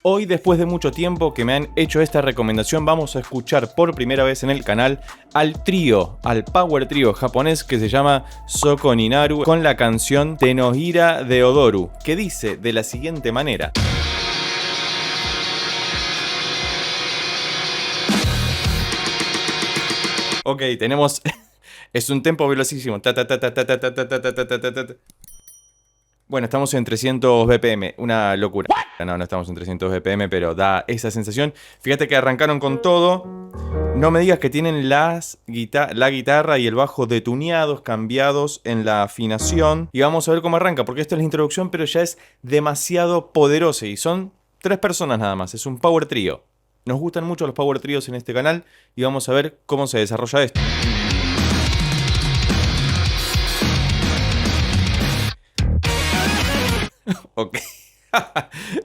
Hoy, después de mucho tiempo que me han hecho esta recomendación, vamos a escuchar por primera vez en el canal al power trío japonés que se llama Soko Ninaru, con la canción Tenohira de Odoru, que dice de la siguiente manera. Ok, tenemos... es un tempo velocísimo. Bueno, estamos en 300 BPM, una locura. No estamos en 300 BPM, pero da esa sensación. Fíjate que arrancaron con todo. No me digas que tienen la guitarra y el bajo detuneados, cambiados en la afinación. Y vamos a ver cómo arranca, porque esto es la introducción, pero ya es demasiado poderosa. Y son 3 personas nada más, es un power trío. Nos gustan mucho los power tríos en este canal y vamos a ver cómo se desarrolla esto. Ok.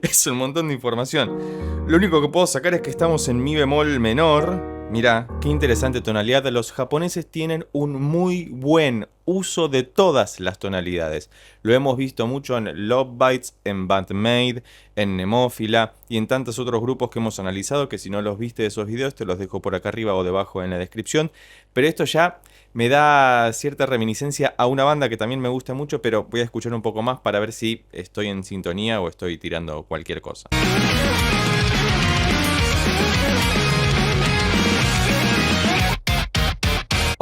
Es un montón de información. Lo único que puedo sacar es que estamos en mi bemol menor. Mirá, qué interesante tonalidad. Los japoneses tienen un muy buen uso de todas las tonalidades. Lo hemos visto mucho en Love Bites, en Bandmade, en Nemófila y en tantos otros grupos que hemos analizado, que si no los viste de esos videos te los dejo por acá arriba o debajo en la descripción. Pero esto ya me da cierta reminiscencia a una banda que también me gusta mucho, pero voy a escuchar un poco más para ver si estoy en sintonía o estoy tirando cualquier cosa.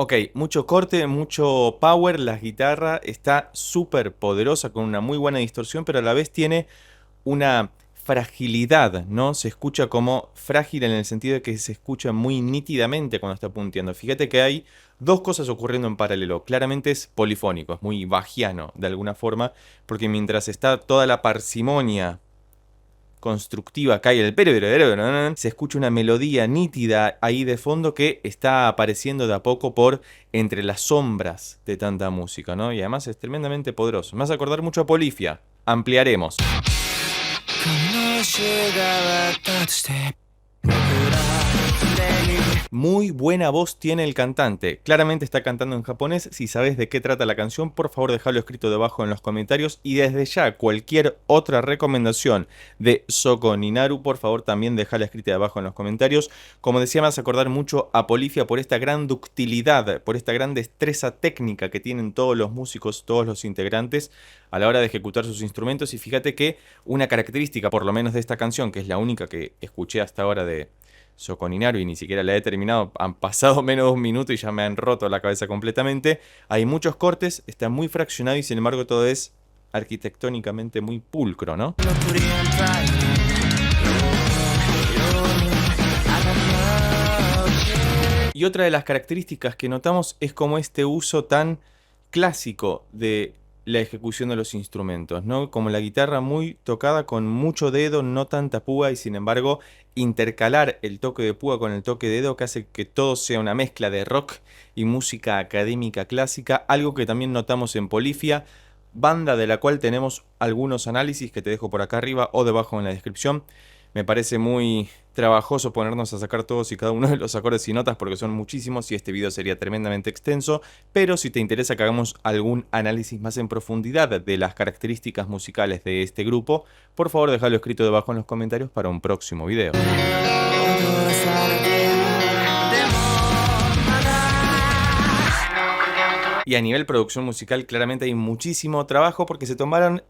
Ok, mucho corte, mucho power, la guitarra está súper poderosa con una muy buena distorsión, pero a la vez tiene una fragilidad, ¿no? Se escucha como frágil en el sentido de que se escucha muy nítidamente cuando está punteando. Fíjate que hay dos cosas ocurriendo en paralelo. Claramente es polifónico, es muy bajiano de alguna forma, porque mientras está toda la parsimonia constructiva cae el se escucha una melodía nítida ahí de fondo que está apareciendo de a poco por entre las sombras de tanta música, ¿no? Y además es tremendamente poderoso. Me hace acordar mucho a Polyphia. Ampliaremos. Muy buena voz tiene el cantante. Claramente está cantando en japonés. Si sabes de qué trata la canción, por favor déjalo escrito debajo en los comentarios. Y desde ya, cualquier otra recomendación de Soko Ninaru, por favor también déjala escrita debajo en los comentarios. Como decía, me hace acordar mucho a Polyphia por esta gran ductilidad, por esta gran destreza técnica que tienen todos los músicos, todos los integrantes a la hora de ejecutar sus instrumentos. Y fíjate que una característica, por lo menos de esta canción, que es la única que escuché hasta ahora de Soko Ninaru y ni siquiera la he terminado, han pasado menos de un minuto y ya me han roto la cabeza completamente. Hay muchos cortes, está muy fraccionado y sin embargo todo es arquitectónicamente muy pulcro, ¿no? Y otra de las características que notamos es como este uso tan clásico de la ejecución de los instrumentos, ¿no? Como la guitarra muy tocada con mucho dedo, no tanta púa, y sin embargo intercalar el toque de púa con el toque de dedo que hace que todo sea una mezcla de rock y música académica clásica, algo que también notamos en Polyphia, banda de la cual tenemos algunos análisis que te dejo por acá arriba o debajo en la descripción. Me parece muy trabajoso ponernos a sacar todos y cada uno de los acordes y notas porque son muchísimos y este video sería tremendamente extenso, pero si te interesa que hagamos algún análisis más en profundidad de las características musicales de este grupo, por favor déjalo escrito debajo en los comentarios para un próximo video. Y a nivel producción musical claramente hay muchísimo trabajo porque se tomaron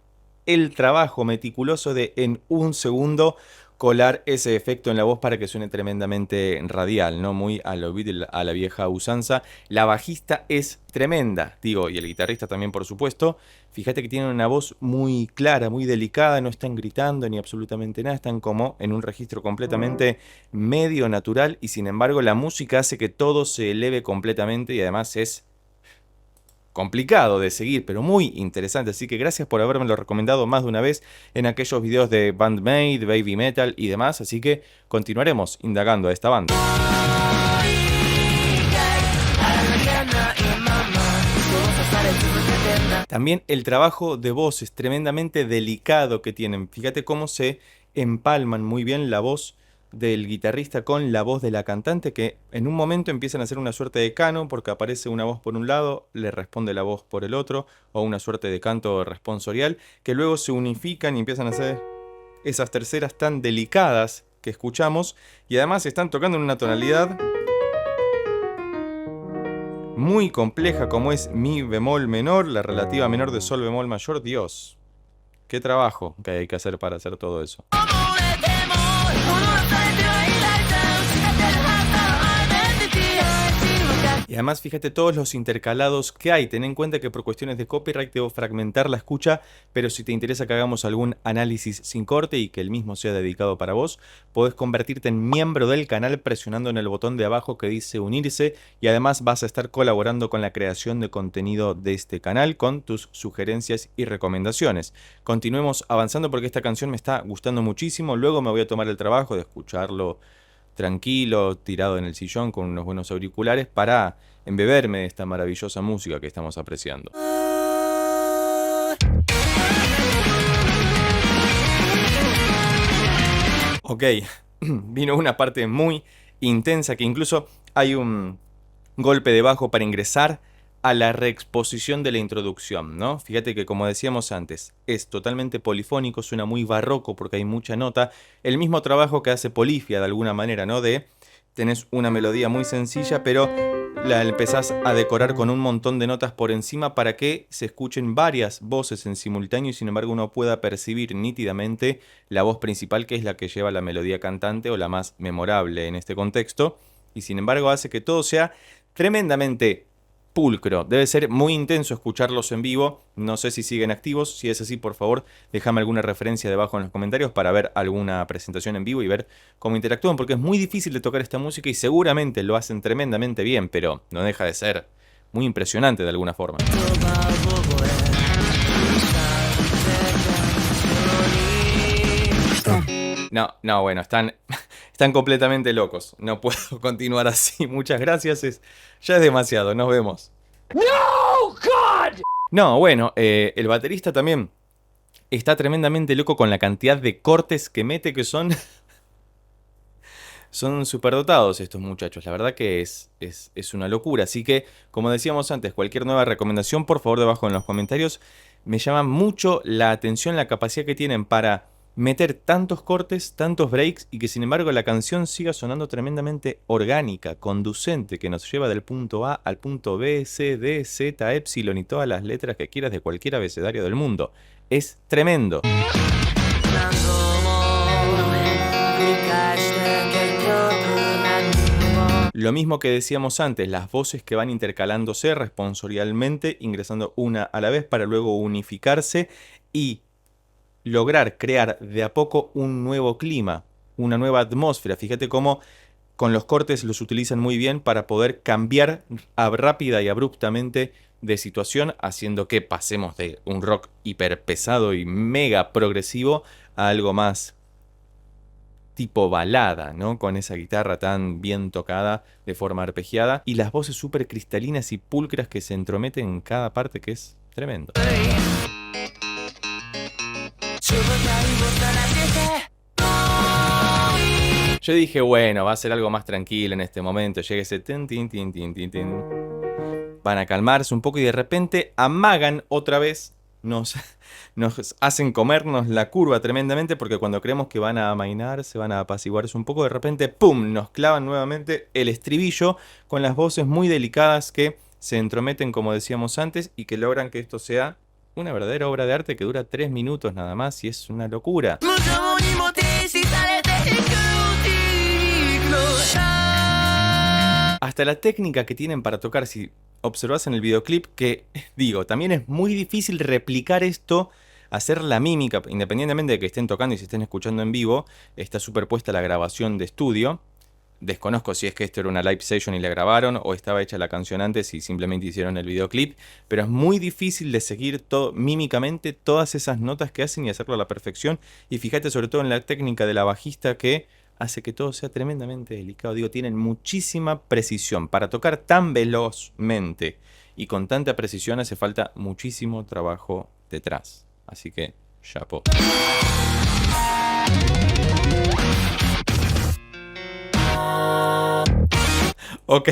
el trabajo meticuloso de en un segundo colar ese efecto en la voz para que suene tremendamente radial, ¿no? Muy a lo Beatle, a la vieja usanza. La bajista es tremenda, digo, y el guitarrista también, por supuesto. Fíjate que tienen una voz muy clara, muy delicada, no están gritando ni absolutamente nada, están como en un registro completamente medio natural y sin embargo la música hace que todo se eleve completamente y además es complicado de seguir, pero muy interesante, así que gracias por habérmelo recomendado más de una vez en aquellos videos de Bandmade, Baby Metal y demás, así que continuaremos indagando a esta banda. También el trabajo de voz es tremendamente delicado que tienen, fíjate cómo se empalman muy bien la voz del guitarrista con la voz de la cantante, que en un momento empiezan a hacer una suerte de canon porque aparece una voz por un lado, le responde la voz por el otro, o una suerte de canto responsorial, que luego se unifican y empiezan a hacer esas terceras tan delicadas que escuchamos, y además están tocando en una tonalidad muy compleja como es mi bemol menor, la relativa menor de sol bemol mayor. Dios, qué trabajo que hay que hacer para hacer todo eso. Y además fíjate todos los intercalados que hay. Ten en cuenta que por cuestiones de copyright debo fragmentar la escucha, pero si te interesa que hagamos algún análisis sin corte y que el mismo sea dedicado para vos, podés convertirte en miembro del canal presionando en el botón de abajo que dice unirse, y además vas a estar colaborando con la creación de contenido de este canal con tus sugerencias y recomendaciones. Continuemos avanzando porque esta canción me está gustando muchísimo. Luego me voy a tomar el trabajo de escucharlo tranquilo, tirado en el sillón con unos buenos auriculares para embeberme de esta maravillosa música que estamos apreciando. Ok, vino una parte muy intensa que incluso hay un golpe de bajo para ingresar a la reexposición de la introducción, ¿no? Fíjate que, como decíamos antes, es totalmente polifónico, suena muy barroco porque hay mucha nota. El mismo trabajo que hace Polifia de alguna manera, ¿no? Tenés una melodía muy sencilla, pero la empezás a decorar con un montón de notas por encima para que se escuchen varias voces en simultáneo y sin embargo uno pueda percibir nítidamente la voz principal, que es la que lleva la melodía cantante o la más memorable en este contexto. Y sin embargo hace que todo sea tremendamente pulcro. Debe ser muy intenso escucharlos en vivo. No sé si siguen activos. Si es así, por favor, déjame alguna referencia debajo en los comentarios para ver alguna presentación en vivo y ver cómo interactúan, porque es muy difícil de tocar esta música y seguramente lo hacen tremendamente bien, pero no deja de ser muy impresionante de alguna forma. No, bueno, están completamente locos. No puedo continuar así. Muchas gracias. Ya es demasiado. Nos vemos. ¡No, God! No, bueno, el baterista también está tremendamente loco con la cantidad de cortes que mete, que son superdotados estos muchachos. La verdad que es una locura. Así que, como decíamos antes, cualquier nueva recomendación, por favor, debajo en los comentarios. Me llama mucho la atención la capacidad que tienen para meter tantos cortes, tantos breaks, y que sin embargo la canción siga sonando tremendamente orgánica, conducente, que nos lleva del punto A al punto B, C, D, Z, Epsilon y todas las letras que quieras de cualquier abecedario del mundo. Es tremendo. Lo mismo que decíamos antes, las voces que van intercalándose responsorialmente, ingresando una a la vez para luego unificarse y lograr crear de a poco un nuevo clima, una nueva atmósfera. Fíjate cómo con los cortes los utilizan muy bien para poder cambiar rápida y abruptamente de situación, haciendo que pasemos de un rock hiper pesado y mega progresivo a algo más tipo balada, ¿no? Con esa guitarra tan bien tocada de forma arpegiada y las voces súper cristalinas y pulcras que se entrometen en cada parte, que es tremendo. Yo dije, bueno, va a ser algo más tranquilo en este momento. Llega ese tin, tin, tin, tin, tin, tin. Van a calmarse un poco y de repente amagan otra vez. Nos hacen comernos la curva tremendamente, porque cuando creemos que van a amainarse, van a apaciguarse un poco, de repente, ¡pum!, nos clavan nuevamente el estribillo con las voces muy delicadas que se entrometen, como decíamos antes, y que logran que esto sea una verdadera obra de arte que dura 3 minutos nada más y es una locura. Hasta la técnica que tienen para tocar, si observas en el videoclip, que digo, también es muy difícil replicar esto, hacer la mímica, independientemente de que estén tocando y se estén escuchando en vivo, está superpuesta la grabación de estudio. Desconozco si es que esto era una live session y la grabaron o estaba hecha la canción antes y simplemente hicieron el videoclip, pero es muy difícil de seguir mímicamente todas esas notas que hacen y hacerlo a la perfección. Y fíjate sobre todo en la técnica de la bajista, que hace que todo sea tremendamente delicado. Digo, tienen muchísima precisión. Para tocar tan velozmente y con tanta precisión hace falta muchísimo trabajo detrás. Así que, chapo. Ok,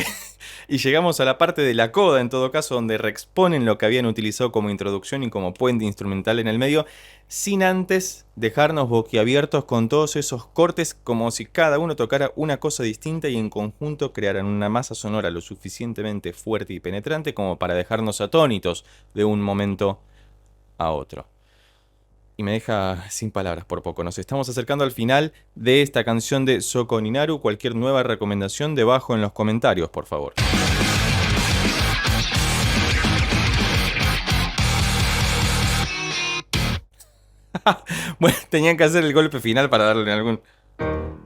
Y llegamos a la parte de la coda, en todo caso, donde reexponen lo que habían utilizado como introducción y como puente instrumental en el medio, sin antes dejarnos boquiabiertos con todos esos cortes, como si cada uno tocara una cosa distinta y en conjunto crearan una masa sonora lo suficientemente fuerte y penetrante como para dejarnos atónitos de un momento a otro. Y me deja sin palabras por poco. Nos estamos acercando al final de esta canción de Soko Ninaru. Cualquier nueva recomendación debajo en los comentarios, por favor. Bueno, tenían que hacer el golpe final para darle algún...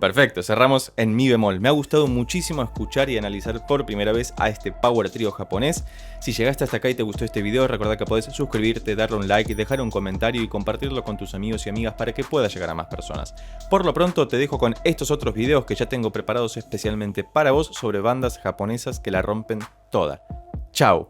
Perfecto, cerramos en mi bemol. Me ha gustado muchísimo escuchar y analizar por primera vez a este power trio japonés. Si llegaste hasta acá y te gustó este video, recuerda que podés suscribirte, darle un like, dejar un comentario y compartirlo con tus amigos y amigas para que pueda llegar a más personas. Por lo pronto te dejo con estos otros videos que ya tengo preparados especialmente para vos sobre bandas japonesas que la rompen toda. Chao.